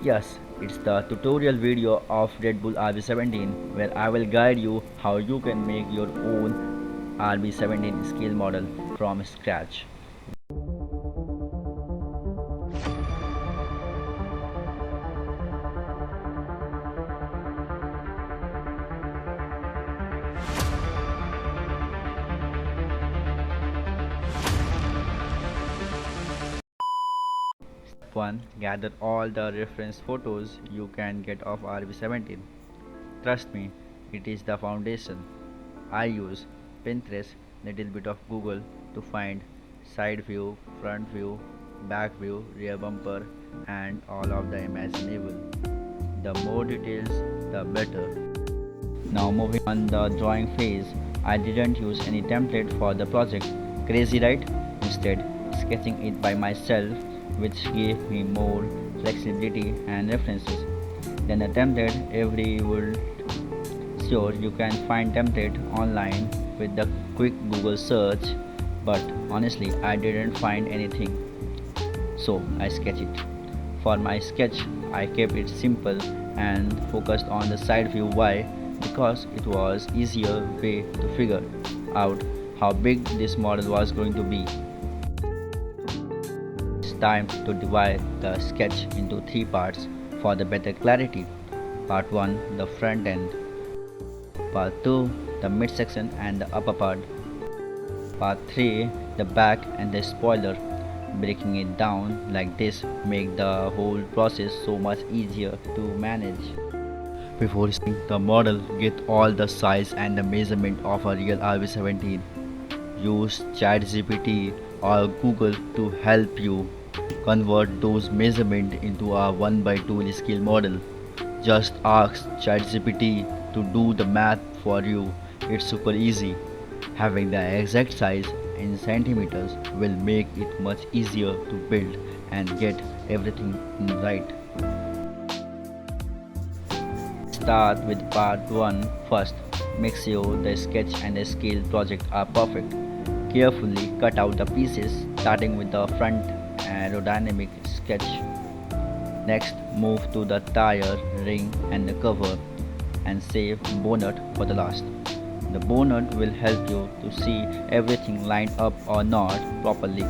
Yes, it's the tutorial video of Red Bull RB17 where I will guide you how you can make your own RB17 scale model from scratch. Step 1. Gather all the reference photos you can get of RB17. Trust me, it is the foundation. I use Pinterest, little bit of Google to find side view, front view, back view, rear bumper and all of the imaginable. The more details, the better. Now moving on the drawing phase, I didn't use any template for the project. Crazy, right? Instead, sketching it by myself, which gave me more flexibility and references than a template every would. Sure, you can find template online with the quick Google search, but honestly, I didn't find anything. So I sketch it. For my sketch, I kept it simple and focused on the side view. Why? Because it was easier way to figure out how big this model was going to be. It's time to divide the sketch into three parts for the better clarity. Part 1, the front end. Part 2, the midsection and the upper part. Part 3, the back and the spoiler. Breaking it down like this make the whole process so much easier to manage. Before seeing the model, get all the size and the measurement of a real RB17. Use ChatGPT or Google to help you convert those measurements into a 1:2 scale model. Just ask ChatGPT to do the math for you. It's super easy. Having the exact size in centimeters will make it much easier to build and get everything right. Start with part 1 first. Make sure the sketch and the scale project are perfect. Carefully cut out the pieces starting with the front aerodynamic sketch. Next, move to the tire, ring and the cover and save bonnet for the last. The bonnet will help you to see everything lined up or not properly.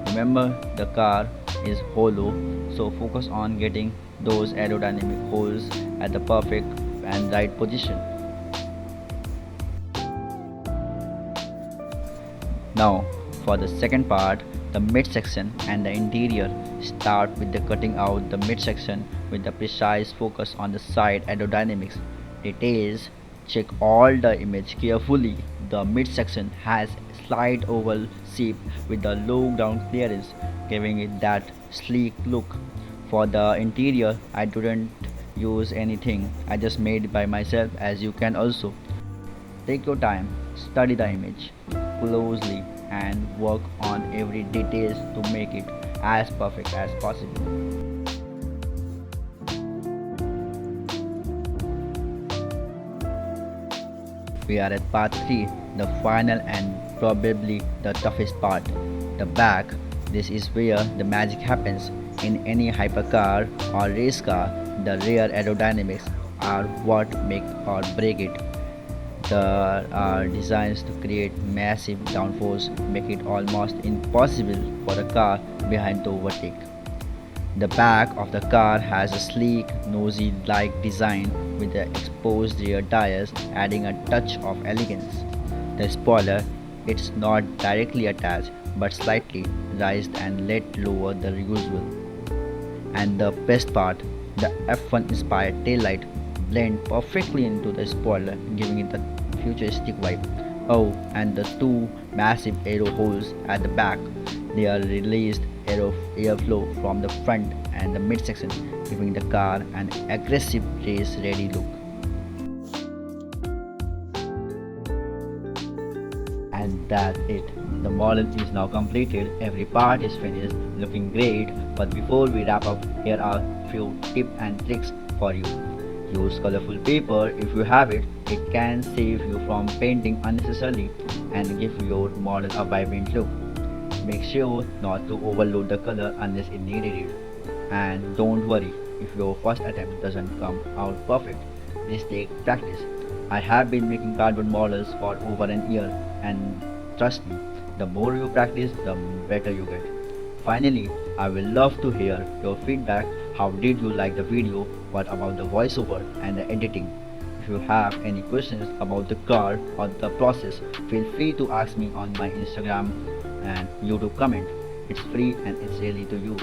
Remember, the car is hollow, so focus on getting those aerodynamic holes at the perfect and right position. Now, for the second part, the midsection and the interior. Start with the cutting out the midsection with the precise focus on the side aerodynamics. Details. Check all the image carefully. The midsection has slight oval shape with the low ground clearance, giving it that sleek look. For the interior, I didn't use anything. I just made it by myself, as you can also. Take your time, study the image closely and work on every detail to make it as perfect as possible. We are at part 3, the final and probably the toughest part, the back. This is where the magic happens. In any hypercar or race car, the rear aerodynamics are what make or break it. The designs to create massive downforce make it almost impossible for a car behind to overtake. The back of the car has a sleek, nosy-like design with the exposed rear tires adding a touch of elegance. The spoiler, it's not directly attached but slightly raised and let lower than usual. And the best part, the F1 inspired taillight blend perfectly into the spoiler, giving it a futuristic vibe. Oh, and the two massive aero holes at the back. They are released airflow from the front and the midsection, giving the car an aggressive race ready look. And that's it. The model is now completed. Every part is finished, looking great. But before we wrap up, here are few tips and tricks for you. Use colorful paper if you have it. It can save you from painting unnecessarily and give your model a vibrant look. Make sure not to overload the color unless it needed it. And don't worry, if your first attempt doesn't come out perfect. This takes practice. I have been making cardboard models for over an year, and trust me, the more you practice, the better you get. Finally, I will love to hear your feedback. How did you like the video? What about the voiceover and the editing? If you have any questions about the car or the process, feel free to ask me on my Instagram and YouTube comment. It's free and it's really to you.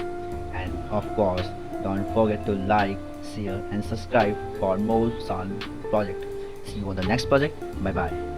And of course, don't forget to like, share and subscribe for more sound project. See you on the next project. Bye bye.